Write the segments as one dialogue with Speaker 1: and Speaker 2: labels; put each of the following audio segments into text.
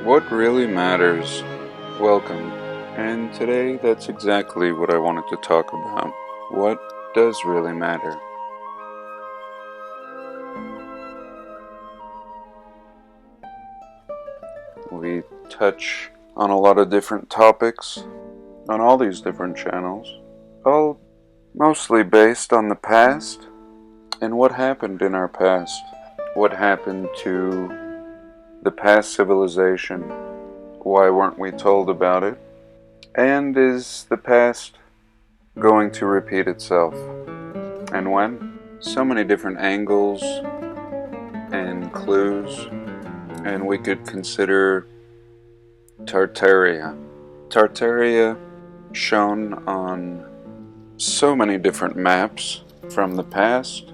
Speaker 1: What really matters? Welcome. And today that's exactly what I wanted to talk about. What does really matter? We touch on a lot of different topics on all these different channels, all mostly based on the past and what happened in our past. What happened to the past civilization? Why weren't we told about it? And is the past going to repeat itself? And when? So many different angles and clues, and we could consider Tartaria. Tartaria shown on so many different maps from the past,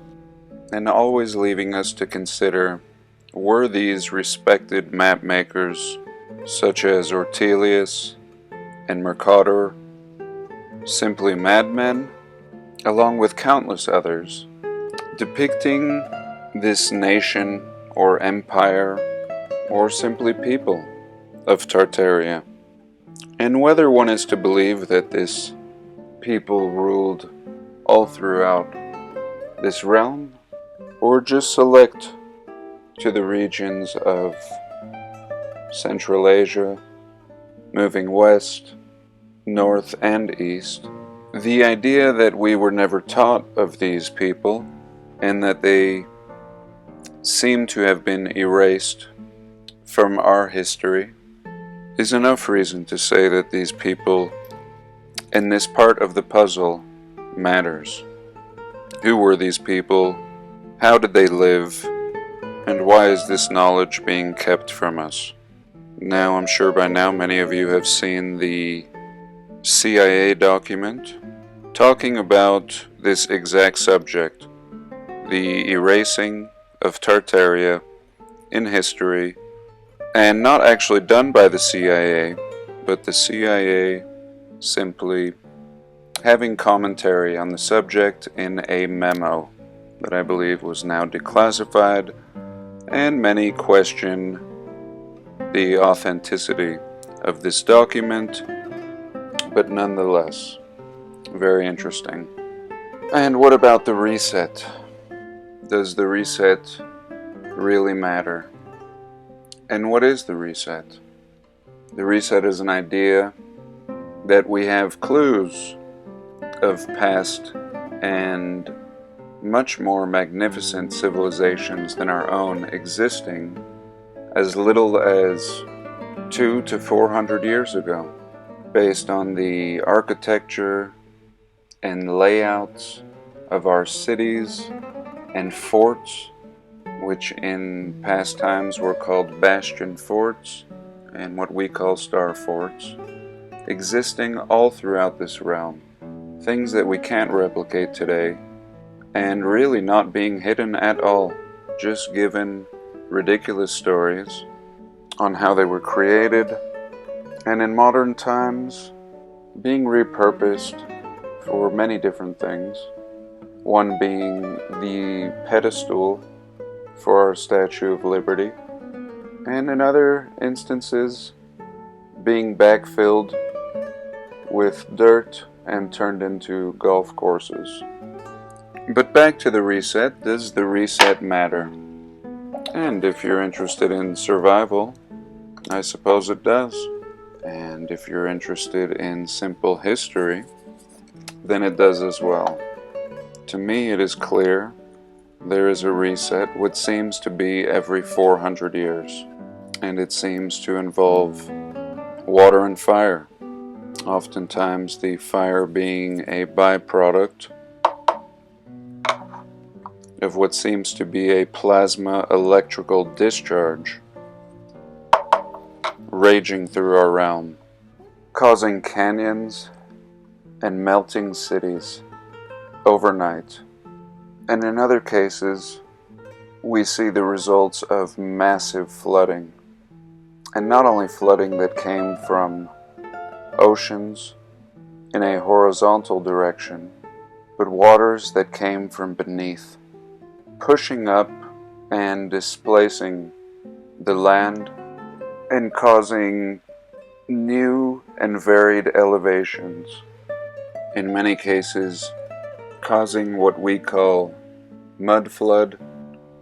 Speaker 1: and always leaving us to consider, were these respected map makers such as Ortelius and Mercator simply madmen, along with countless others, depicting this nation or empire or simply people of Tartaria? And whether one is to believe that this people ruled all throughout this realm, or just select to the regions of Central Asia, moving west, north, and east. The idea that we were never taught of these people and that they seem to have been erased from our history is enough reason to say that these people and this part of the puzzle matters. Who were these people? How did they live? And why is this knowledge being kept from us? Now, I'm sure by now many of you have seen the CIA document talking about this exact subject, the erasing of Tartaria in history, and not actually done by the CIA, but the CIA simply having commentary on the subject in a memo that I believe was now declassified, and many question the authenticity of this document, but nonetheless, very interesting. And what about the reset? Does the reset really matter? And what is the reset? The reset is an idea that we have clues of past and much more magnificent civilizations than our own existing as little as 200 to 400 years ago, based on the architecture and layouts of our cities and forts, which in past times were called bastion forts and what we call star forts, existing all throughout this realm. Things that we can't replicate today, and really not being hidden at all, just given ridiculous stories on how they were created, and in modern times being repurposed for many different things, one being the pedestal for our Statue of Liberty, and in other instances being backfilled with dirt and turned into golf courses. But back to the reset. Does the reset matter? And if you're interested in survival, I suppose it does. And if you're interested in simple history, then it does as well. To me, it is clear there is a reset, what seems to be every 400 years. And it seems to involve water and fire. Oftentimes the fire being a byproduct of what seems to be a plasma electrical discharge raging through our realm, causing canyons and melting cities overnight. And in other cases, we see the results of massive flooding. And not only flooding that came from oceans in a horizontal direction, but waters that came from beneath, pushing up and displacing the land and causing new and varied elevations, in many cases causing what we call mudflood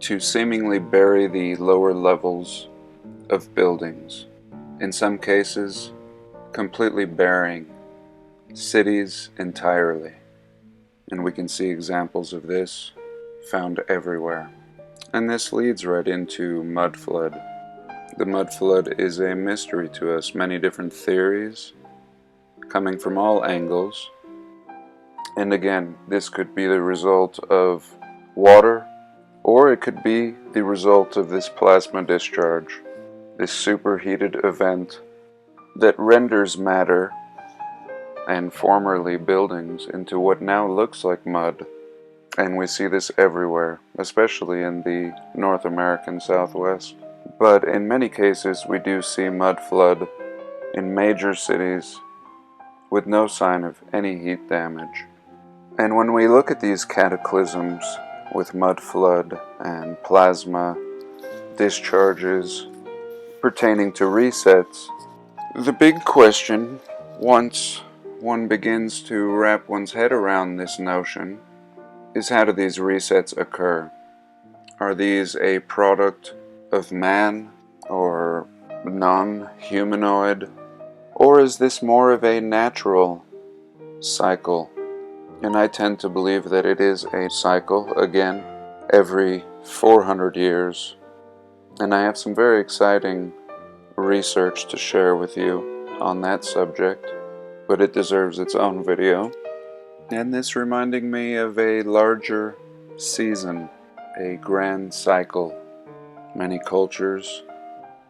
Speaker 1: to seemingly bury the lower levels of buildings, in some cases completely burying cities entirely. And we can see examples of this found everywhere. And this leads right into mudflood. The mudflood is a mystery to us, many different theories coming from all angles. And again, this could be the result of water, or it could be the result of this plasma discharge, this superheated event that renders matter and formerly buildings into what now looks like mud. And we see this everywhere, especially in the North American Southwest. But in many cases, we do see mud flood in major cities with no sign of any heat damage. And when we look at these cataclysms with mud flood and plasma discharges pertaining to resets, the big question, once one begins to wrap one's head around this notion, is how do these resets occur? Are these a product of man or non-humanoid? Or is this more of a natural cycle? And I tend to believe that it is a cycle, again, every 400 years. And I have some very exciting research to share with you on that subject, but it deserves its own video. And this reminding me of a larger season, a grand cycle. Many cultures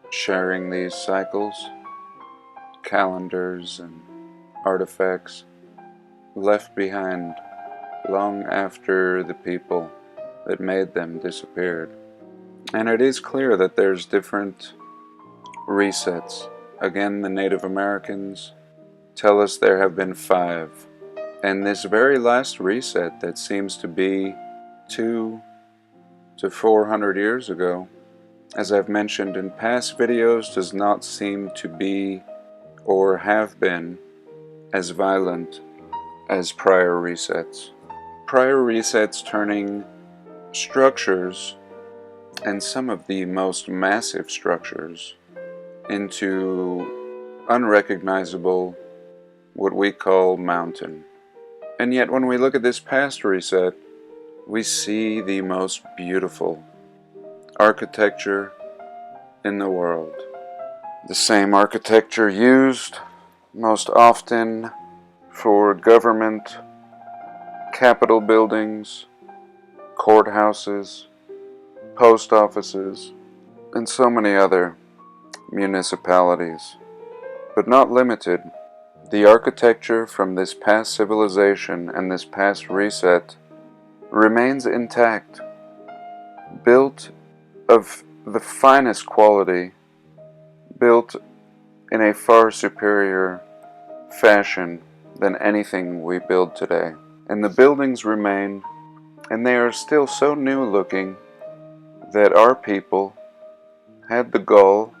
Speaker 1: sharing these cycles, calendars and artifacts left behind long after the people that made them disappeared. And it is clear that there's different resets. Again, the Native Americans tell us there have been 5. And this very last reset that seems to be 200 to 400 years ago, as I've mentioned in past videos, does not seem to be or have been as violent as prior resets. Prior resets turning structures, and some of the most massive structures, into unrecognizable, what we call mountain. And yet when we look at this past reset, we see the most beautiful architecture in the world. The same architecture used most often for government, capitol buildings, courthouses, post offices, and so many other municipalities. But not limited. The architecture from this past civilization and this past reset remains intact, built of the finest quality, built in a far superior fashion than anything we build today. And the buildings remain, and they are still so new looking that our people had the gall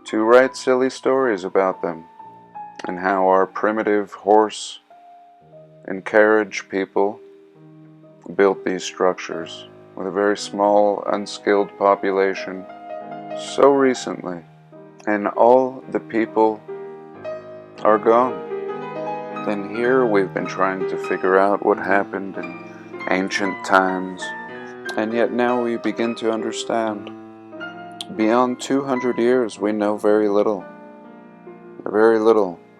Speaker 1: to write silly stories about them, and how our primitive horse and carriage people built these structures with a very small, unskilled population so recently, and all the people are gone. Then here we've been trying to figure out what happened in ancient times, and yet now we begin to understand. Beyond 200 years we know very little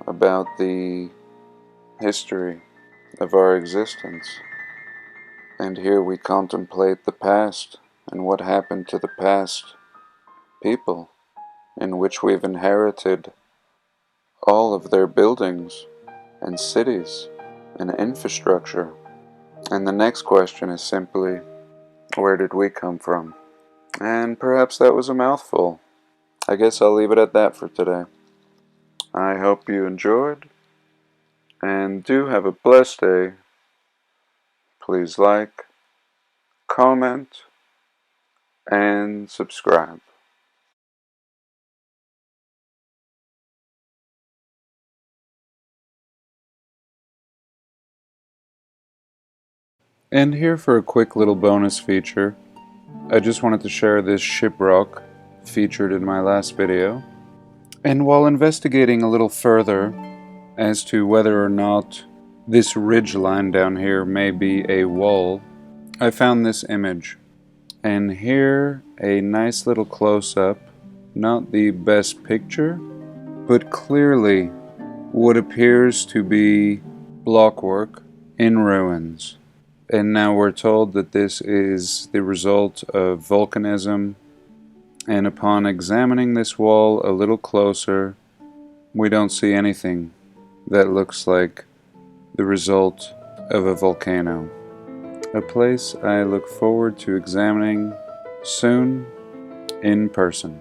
Speaker 1: about the history of our existence. And here we contemplate the past and what happened to the past people, in which we've inherited all of their buildings and cities and infrastructure. And the next question is simply, where did we come from? And perhaps that was a mouthful. I guess I'll leave it at that for today. I hope you enjoyed, and do have a blessed day. Please like, comment, and subscribe. And here for a quick little bonus feature, I just wanted to share this shiprock featured in my last video. And while investigating a little further as to whether or not this ridge line down here may be a wall, I found this image. And here a nice little close-up, not the best picture, but clearly what appears to be blockwork in ruins. And now we're told that this is the result of volcanism, and upon examining this wall a little closer, we don't see anything that looks like the result of a volcano. A place I look forward to examining soon in person.